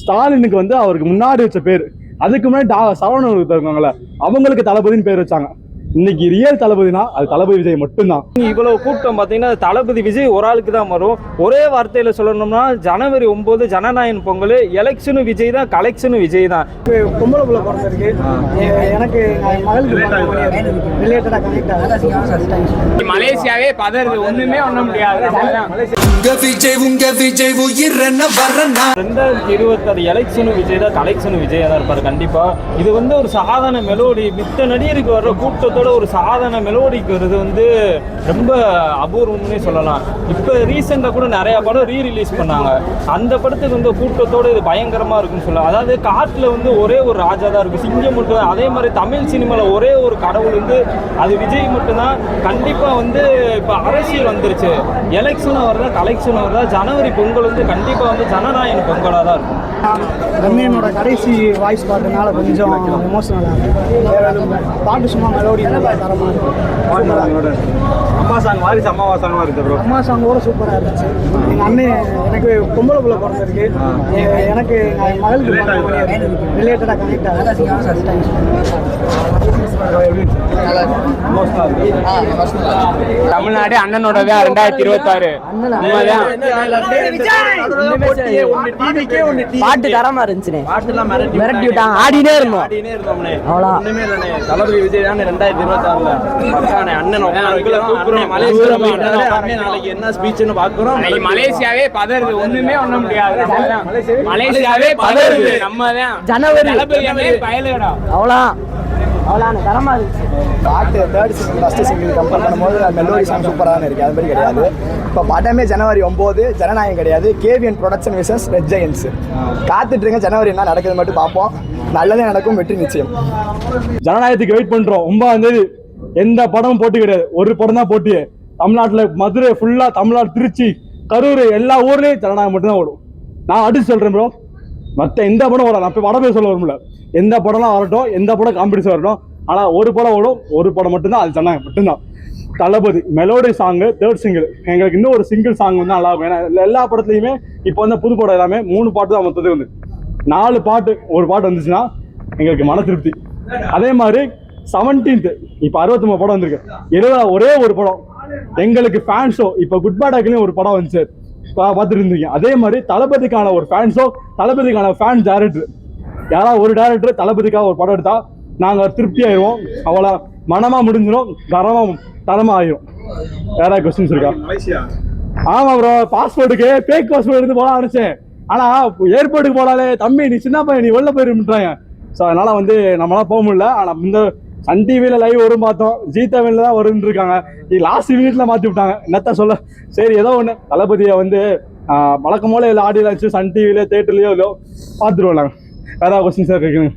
ஸ்டாலினுக்கு வந்து அவருக்கு முன்னாடி வச்ச பேர், அதுக்கு முன்னாடி சரவணன் இருக்காங்கல்ல, அவங்களுக்கு தளபதினு பேர் வச்சாங்க. இன்னைக்கு ரியல் தளபதினா அது தளபதி விஜய் மட்டும்தான். இவ்வளவு கூட்டம் பார்த்தீங்கன்னா தளபதி விஜய் ஒரு ஆளுக்கு தான் வரும். ஒரே வார்த்தையில் சொல்லணும்னா ஜனவரி 9 ஜனநாயகன் பொங்கல், எலெக்ஷனும் விஜய் தான், கலெக்ஷனும் விஜய் தான். பொம்பளை புள்ள பிறந்திருக்கு, எனக்கு மகளுக்கு மலேசியாவே பதறது, ஒண்ணுமே பண்ண முடியாது. 2026 எலெக்ஷனும் விஜய் தான், கலெக்ஷனும் விஜய் தான் இருப்பாரு கண்டிப்பா. இது வந்து ஒரு சாதாரண மெலோடி, மித்த நடிகருக்கு வர்ற கூட்டத்தோட ஒரு சாதாரண மெலோடிக்கு வருது வந்து ரொம்ப அபூர்வம்னே சொல்லலாம். இப்போ ரீசெண்டாக கூட நிறைய படம் ரீரிலீஸ் பண்ணாங்க. அந்த படத்துக்கு வந்து கூட்டத்தோடு இது பயங்கரமாக இருக்குன்னு சொல்லலாம். அதாவது காட்டில் வந்து ஒரே ஒரு ராஜா தான் இருக்கும், சிங்கம் மட்டும். அதே மாதிரி தமிழ் சினிமாவில் ஒரே ஒரு கடவுள் வந்து அது விஜய் மட்டும்தான். கண்டிப்பாக வந்து இப்போ அரசியல் வந்துருச்சு, எலெக்ஷனும் வருதா கலெக்ஷனும் வருதா, ஜனவரி பொங்கல் வந்து கண்டிப்பாக வந்து ஜனநாயகன் பொங்கலாக தான் இருக்கும். ரம்யனோட கடைசி வாய்ஸ் பாட்டுனால கொஞ்சம் எமோஷனலாக இருக்கும். பாட்டு சும்மா மெலோடி தரமாக இருக்கும். அம்மா சாங் வாரிசு அம்மாவா சாங்லாம் இருக்கு ப்ரோ. அம்மா சாங் கூட சூப்பராக இருந்துச்சு. எங்கள் அண்ணன் எனக்கு பொம்பளை புள்ள பிறந்திருக்கு, எனக்கு மகளுக்கு ரிலேட்டடாக கனெக்ட் ஆகும். தமிழ்நாடு அண்ணனோட 2026 பாட்டு தரமா இருந்துச்சு, மிரட்டி விட்டாங்க, ஆடினே இருந்தோம். தளபதி விஜய் தான் 2026 அண்ணன் நாளைக்கு என்ன ஸ்பீச்னு பாக்குறோம். மலேசியாவே பதறது, ஒண்ணுமே பண்ண முடியாது. மலேசியாவே பதறது, நம்ம தான் ஜனவரி அவ்வளோ தரமா இருந்துச்சு. பாட்டு third single first single compare பண்ணும்போது மெலோடி சாங் சூப்பராக இருக்குது. அது மாதிரி கிடையாது. இப்போ படமே ஜனவரி 9 ஜனநாயகம் கிடையாது, KVN production wishes Red Giants. காத்துட்ருங்க, ஜனவரி என்ன நடக்குது மட்டும் பார்ப்போம். நல்லதே நடக்கும், வெற்றி நிச்சயம். ஜனநாயகத்துக்கு வெயிட் பண்றோம். 9ஆம் எந்த படமும் போட்டி கிடையாது, ஒரு படம் தான் போட்டியே. தமிழ்நாட்டில் மதுரை ஃபுல்லா, தமிழ்நாடு திருச்சி கரூர் எல்லா ஊர்லேயும் ஜனநாயகம் மட்டும்தான் ஓடும். நான் அடிச்சு சொல்றேன் ப்ரோ, மற்ற எந்த படம் ஓடலாம். இப்போ வடமே சொல்ல வரும்ல, எந்த படம்லாம் வரட்டும், எந்த படம் காம்படிஷன் வரட்டும், ஆனால் ஒரு படம் ஓடும், ஒரு படம் மட்டும்தான், அது ஜனநாயகம் மட்டும்தான். தளபதி மெலோடி சாங்கு தேர்ட் சிங்கிள், எங்களுக்கு இன்னும் ஒரு சிங்கிள் சாங் வந்து நல்லா இருக்கும். ஏன்னா எல்லா படத்துலையுமே இப்போ வந்து புது படம் எல்லாமே 3 பாட்டு தான் மொத்தத்துக்கு வந்து 4 பாட்டு, ஒரு பாட்டு வந்துச்சுன்னா எங்களுக்கு மன திருப்தி. அதே மாதிரி 17th இப்போ 63 படம் வந்திருக்கு, 70 ஒரே ஒரு படம் எங்களுக்கு ஃபேன் ஷோ. இப்போ குட் பேட் அக்லியும் ஒரு படம் வந்துச்சு, பார்த்துட்டு இருந்தீங்க. அதே மாதிரி தளபதிக்கான ஒரு ஃபேன் ஷோ, தளபதிக்கான ஃபேன் டேரக்டர், யாராவது ஒரு டேரக்டர் தளபதிக்காக ஒரு படம் எடுத்தா நாங்கள் திருப்தி ஆயிடுவோம். அவ்வளோ மனமாக முடிஞ்சிடும், தரமாக ஆயிடும். யாராவது கொஸ்டின்ஸ் இருக்கா? ஆமா ப்ரோ, பாஸ்போர்ட்டுக்கு பேக் பாஸ்போர்ட் எடுத்து போகலாம் நினைச்சேன். ஆனால் ஏர்போர்ட்டுக்கு போனாலே தம்பி நீ சின்ன பையன், நீ வெளில போயிருந்துட்டாங்க. ஸோ அதனால வந்து நம்மளால போக முடியல. ஆனால் இந்த சன் டிவியில் லைவ் வரும் பார்த்தோம், ஜி தமிழில் தான் வருன்னு இருக்காங்க. லாஸ்ட் மினிட்ல மாற்றி விட்டாங்க, என்னத்த சொல்ல. சரி ஏதோ ஒன்று, தளபதியை வந்து வழக்கம் போல இல்லை ஆடியோ லான்ச்சு சன் டிவியில தேட்டர்லையோ இல்லையோ பார்த்துருவோம். நாங்கள் வேற கொஸ்டின் சார் இருக்குங்க.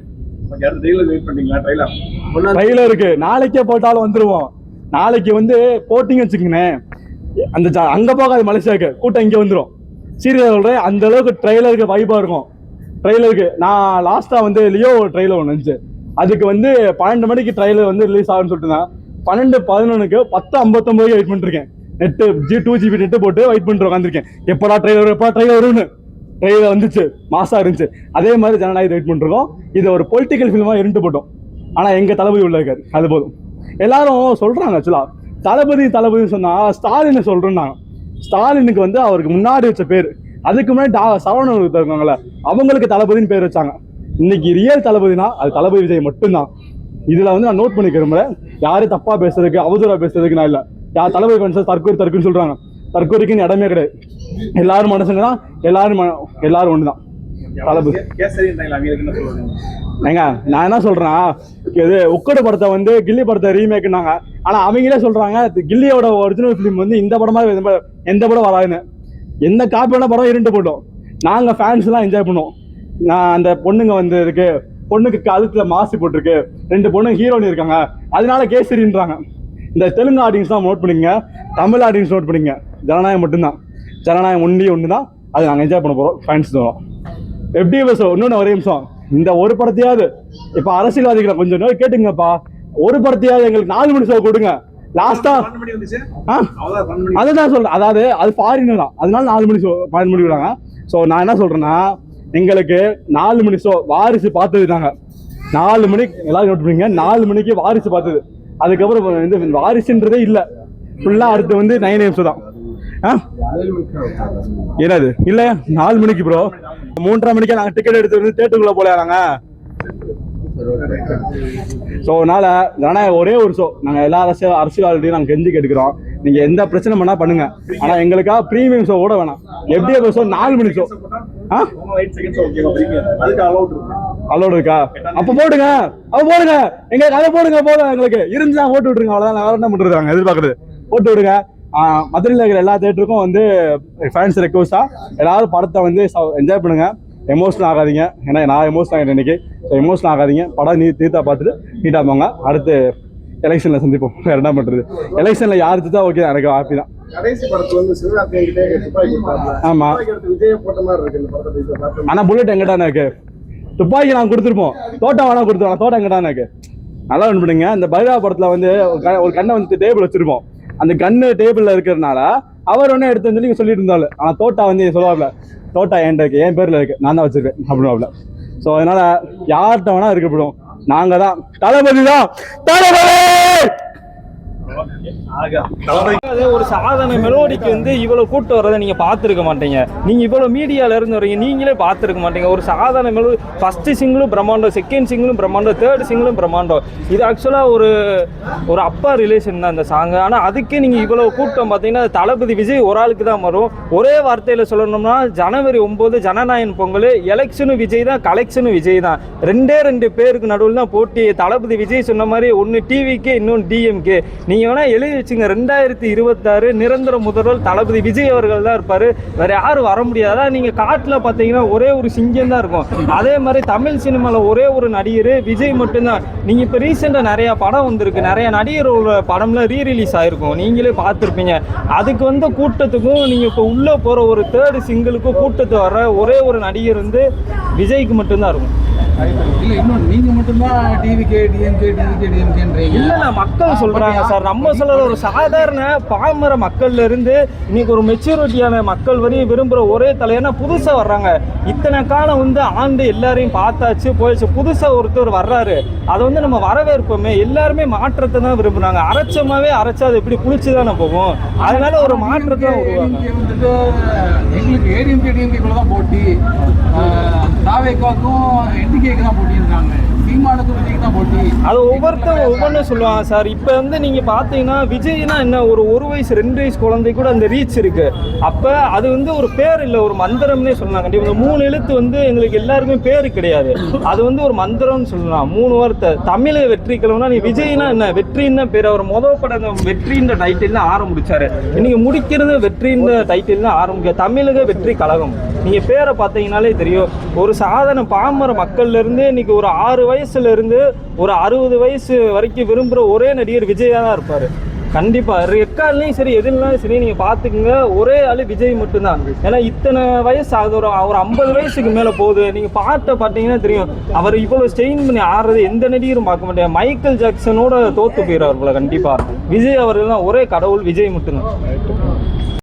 ட்ரைலர் இருக்கு, நாளைக்கே போட்டாலும் வந்துருவோம். நாளைக்கு வந்து போட்டிங்க வச்சுக்கோங்களேன், அந்த அங்கே போகாது மலேசியாவுக்கு, கூட்டம் இங்கே வந்துடும். சீரியஸ் சொல்கிறேன், அந்த அளவுக்கு ட்ரெய்லருக்கு வைப்பாக இருக்கும். ட்ரெய்லருக்கு நான் லாஸ்ட்டாக வந்து லியோ ட்ரெய்லர் ஒன்று இருந்துச்சு, அதுக்கு வந்து 12 மணிக்கு ட்ரெய்லர் வந்து ரிலீஸ் ஆகுன்னு சொல்லிட்டு தான் 12:11க்கு 10:59 வெயிட் பண்ணிருக்கேன். நெட்டு 2GB நெட்டு போட்டு வெயிட் பண்ணிட்டு உட்காந்துருக்கேன். எப்படா ட்ரெய்லர் வரும்னு. ட்ரெய்லர் வந்துச்சு, மாசா இருந்துச்சு. அதே மாதிரி ஜனநாயகத்தை வெயிட் பண்ணிருக்கோம். இது ஒரு பொலிட்டிக்கல் ஃபிலிமா இருந்து போட்டோம், ஆனால் எங்க தளபதி உள்ள இருக்காரு, அது போதும். எல்லாரும் சொல்றாங்க ஆக்சுவலா தளபதி சொன்னா ஸ்டாலின் சொல்றாங்க. ஸ்டாலினுக்கு வந்து அவருக்கு முன்னாடி வச்ச பேர், அதுக்கு முன்னாடி சரவணன் இருக்காங்கல்ல, அவங்களுக்கு தளபதினு பேர் வச்சாங்க. இன்னைக்கு ரியல் தளபதினா அது தளபதி விஜய் மட்டும்தான். இதுல வந்து நான் நோட் பண்ணிக்கிறேன், யாரும் தப்பா பேசுறதுக்கு அவதூறா பேசுறதுக்கு நான் இல்லை. யார் தளபதி கொஞ்சம் தற்கொலைன்னு சொல்றாங்க, தற்கொலைக்குன்னு இடமே கிடையாது. எல்லாரும் மனுஷங்க தான், எல்லாரும் ஒண்ணுதான். தளபதி ஏங்க நான் என்ன சொல்றேன், இது உக்கட படத்தை வந்து கில்லி படத்தை ரீமேக்னாங்க. ஆனா அவங்களே சொல்றாங்க கில்லியோட ஒரிஜினல் ஃபிலிம் வந்து இந்த படமா எந்த படம் வராதுன்னு. எந்த காப்பியான படம் இருண்டு போட்டோம், நாங்க ஃபேன்ஸ் எல்லாம் என்ஜாய் பண்ணுவோம். நான் அந்த பொண்ணுங்க வந்து இருக்கு, பொண்ணுக்கு கழுத்துல மாசி போட்டிருக்கு, 2 பொண்ணு ஹீரோயின் இருக்காங்க, அதனால கேசரின்றாங்க. இந்த தெலுங்கு ஆடியன்ஸ் தான் நோட் பண்ணிங்க, தமிழ் ஆடியன்ஸ் நோட் பண்ணிங்க. ஜனநாயகம் மட்டும்தான், ஜனநாயகம் ஒன்று தான், அது நாங்கள் என்ஜாய் பண்ண போகிறோம். ஃபேன்ஸ் தான் எப்படி பேசுவோம். இன்னொன்று ஒரே நிமிஷம், இந்த ஒரு படத்தையாவது இப்போ அரசியல்வாதிகளை கொஞ்சம் நோய் கேட்டுங்கப்பா, ஒரு படத்தையாவது எங்களுக்கு 4 மணி ஷோ கொடுங்க. லாஸ்டா அதுதான் சொல்றேன், அதாவது அது ஃபாரின் தான், அதனால 4 மணி ஷோ 12 மணி விடுறாங்க. ஸோ நான் என்ன சொல்றேன்னா, எங்களுக்கு 4 மணி ஷோ வாரிசு பார்த்தது நாங்க 4 மணிக்கு எல்லாரும் நோட் பண்ணுங்க 4 மணிக்கு வாரிசு பார்த்தது. அதுக்கப்புறம் இந்த வாரிசுன்றதே இல்லை, ஃபுல்லா அடுத்து வந்து 9 AM ஷோ தான். என்னது இல்ல 4 மணிக்கு ப்ரோ 3:30 மணிக்கு நாங்க டிக்கெட் எடுத்து வந்து தேட்டருக்குள்ள போல நாங்க. ஸோ அதனால ஜனநாயகம் ஒரே ஒரு ஷோ நாங்கள் எல்லா அரசியல்வாதிகளையும் நாங்கள் கெஞ்சி கேட்டுக்கிறோம். நீங்க எந்த பிரச்சனை பண்ணா பண்ணுங்க, ஆனா எங்களுக்காக ப்ரீமியம் ஷோ கூட வேணாம். எப்படி ஷோ 4 மணி ஷோ அலோடு இருக்கா? அப்ப போடுங்க எங்களுக்கு அதை போடுங்க போதும், எங்களுக்கு இருந்தா போட்டு விட்டுருங்க, அவ்வளவுதான். வேற என்ன பண்றது நாங்க எதிர்பார்க்கறது, போட்டு விடுங்க. மதுரையில் இருக்கிற எல்லா தேட்டருக்கும் வந்து ஃபேன்ஸ் ரெக்வஸ்டா எல்லாரும் படத்தை வந்து என்ஜாய் பண்ணுங்க, எமோஷனல் ஆகாதீங்க. ஏன்னா நான் எமோஷனல் ஆகிட்டேன் இன்னைக்கு. ஸோ எமோஷனல் ஆகாதீங்க, படம் நீட்டாக பார்த்துட்டு நீட்டாக போங்க. அடுத்து எலெக்ஷனில் சந்திப்போம், வேற என்ன பண்ணுறது. எலெக்ஷனில் யார் தான் ஓகே, எனக்கு ஹாப்பி தான். ஆமா, ஆனா புல்லட் எங்கிட்ட எனக்கு துப்பாக்கி நான் கொடுத்துருப்போம், தோட்டம் வேணா கொடுத்துருவோம், தோட்டம் எங்கிட்ட எனக்கு நல்லா ஒன்று பண்ணுங்க. இந்த பைரவா படத்துல வந்து ஒரு கண்ணை வந்து டேபிள் வச்சிருப்போம், அந்த கண்ணு டேபிள்ல இருக்கிறதுனால அவர் ஒன்னே எடுத்து வந்து நீங்க சொல்லிட்டு இருந்தாலும், ஆனா தோட்டா வந்து சொல்லுவாப்ல, தோட்டா என்கிட்ட இருக்கு, என் பேர்ல இருக்கு, நான் தான் வச்சிருக்கேன் அப்படின்னாப்ல. ஸோ அதனால யார்கிட்ட வேணா இருக்கப்படும், நாங்க தான் தளபதி தான், தளபதி. ஒரு சாதாரண மெலோடிக்கு வந்து இவ்வளவு கூட்டம் வர்றதை நீங்க பார்த்துருக்க மாட்டீங்க. நீங்க இவ்வளவு மீடியால இருந்து வரீங்க, நீங்களே பார்த்துருக்க மாட்டீங்க. ஒரு சாதாரண மெலோடி ஃபர்ஸ்ட் சிங்கிளும் பிரம்மாண்டம், செகண்ட் சிங்கிளும் பிரம்மாண்டம், தேர்ட் சிங்கிளும் பிரம்மாண்டம். இது ஆக்சுவலா ஒரு அப்பா ரிலேஷன் தான் இந்த சாங். ஆனா அதுக்கே நீங்க இவ்வளவு கூட்டம் பார்த்தீங்கன்னா தளபதி விஜய் ஒரு ஆளுக்கு தான் வரும். ஒரே வார்த்தையில சொல்லணும்னா ஜனவரி 9 ஜனநாயகன் பொங்கல், எலெக்ஷனும் விஜய் தான், கலெக்ஷனும் விஜய் தான். 2 பேருக்கு நடுவில் தான் போட்டி. தளபதி விஜய் சொன்ன மாதிரி ஒன்னு டிவிக்கு, இன்னொன்று டிஎம்கே. நீங்க வேணா எழுதி வச்சுங்க, 2026 நிரந்தர முதல்வர் தளபதி விஜய் அவர்கள் தான் இருப்பாரு, வேற யாரும் வர முடியாதா. நீங்க காட்டுல பாத்தீங்கன்னா ஒரே ஒரு சிங்கம் தான் இருக்கும். அதே மாதிரி தமிழ் சினிமால ஒரே ஒரு நடிகர் விஜய் மட்டும்தான். நீங்க இப்ப ரீசெண்டா நிறைய படம் வந்திருக்கு, நிறைய நடிகரோட படம்லாம் ரீரிலீஸ் ஆயிருக்கும், நீங்களே பார்த்துருப்பீங்க. அதுக்கு வந்து கூட்டத்துக்கும் நீங்க இப்ப உள்ள போற ஒரு தேர்ட் சிங்கிளுக்கும் கூட்டத்து வர ஒரே ஒரு நடிகர் வந்து விஜய்க்கு மட்டும்தான் இருக்கும். இல்ல இன்னும் நீங்க மட்டும்தான் டிவிகே டிஎம்கேன்றீங்க. இல்ல மக்கள் சொல்றாங்க சார், நம்ம சொல்ற ஒரு சாதாரண பாமர மக்கள்ல இருந்து இன்னைக்கு ஒரு மெச்சூரிட்டியான மக்கள் வரையும் விரும்புற ஒரே தலைவனா புதுசா வர்றாங்க. இத்தனை காலம் வந்து ஆண்டு எல்லாரையும் பார்த்தாச்சு போயிடுச்சு, புதுசா ஒருத்தர் வர்றாரு, அதை வந்து நம்ம வரவேற்போமே. எல்லாருமே மாற்றத்தை தான் விரும்புறாங்க. அரைச்சமாவே அரைச்சா அது எப்படி புளிச்சுதானே போகும். அதனால ஒரு மாற்றத்தை வந்துட்டு எங்களுக்கு ஏடிஎம்கே டிஎம்கே தான் போட்டி, தாவேக்காக்கும் என்டிகேக்கு தான் போட்டி இருக்காங்க, சீமானுக்கும் விஜய்க்கு தான் போட்டி. அது ஒவ்வொருத்தரும் ஒவ்வொன்றும் சொல்லுவாங்க சார். இப்போ வந்து நீங்கள் பார்த்தீங்கன்னா விஜய்னா என்ன, ஒரு வயசு 2 வயசு குழந்தை கூட அந்த ரீச் இருக்கு. அப்போ அது வந்து ஒரு பேர் இல்லை, ஒரு மந்திரம்னே சொல்லலாம். கண்டிப்பாக 3 எழுத்து வந்து எங்களுக்கு எல்லாருமே பேர் கிடையாது, அது வந்து ஒரு மந்திரம்னு சொல்லலாம். 3 வார்த்தை. தமிழை வெற்றி கிழமைனா நீ விஜய்னா என்ன, வெற்றின்னு பேர். அவர் மொதல் படம் வெற்றின்ற டைட்டில் தான் ஆரம்பிச்சாரு, இன்னைக்கு முடிக்கிறது வெற்றின்ற டைட்டில் தான் ஆரம்பிக்க, தமிழக வெற்றி கழகம். நீங்கள் பேரை பார்த்தீங்கன்னாலே தெரியும். ஒரு சாதாரண பாமர மக்கள்ல இருந்து இன்னைக்கு ஒரு 6 வயசுல இருந்து ஒரு 60 வயசு வரைக்கும் விரும்புகிற ஒரே நடிகர் விஜயா தான் இருப்பார். கண்டிப்பாக ரெக்கார்ட்லையும் சரி எதுனாலும் சரி நீங்கள் பார்த்துக்குங்க, ஒரே ஆள் விஜய் மட்டும்தான். ஏன்னா இத்தனை வயசு ஆகுது, ஒரு 50 வயசுக்கு மேலே போகுது. நீங்கள் பாட்டை பார்த்தீங்கன்னா தெரியும், அவர் இவ்வளோ ஸ்டெயின் பண்ணி ஆடுறது எந்த நடிகரும் பார்க்க மாட்டேன். மைக்கேல் ஜாக்சனோட தோற்று போயிடுறார் போல. கண்டிப்பாக விஜய் அவர்கள் தான் ஒரே கடவுள், விஜய் மட்டும்தான்.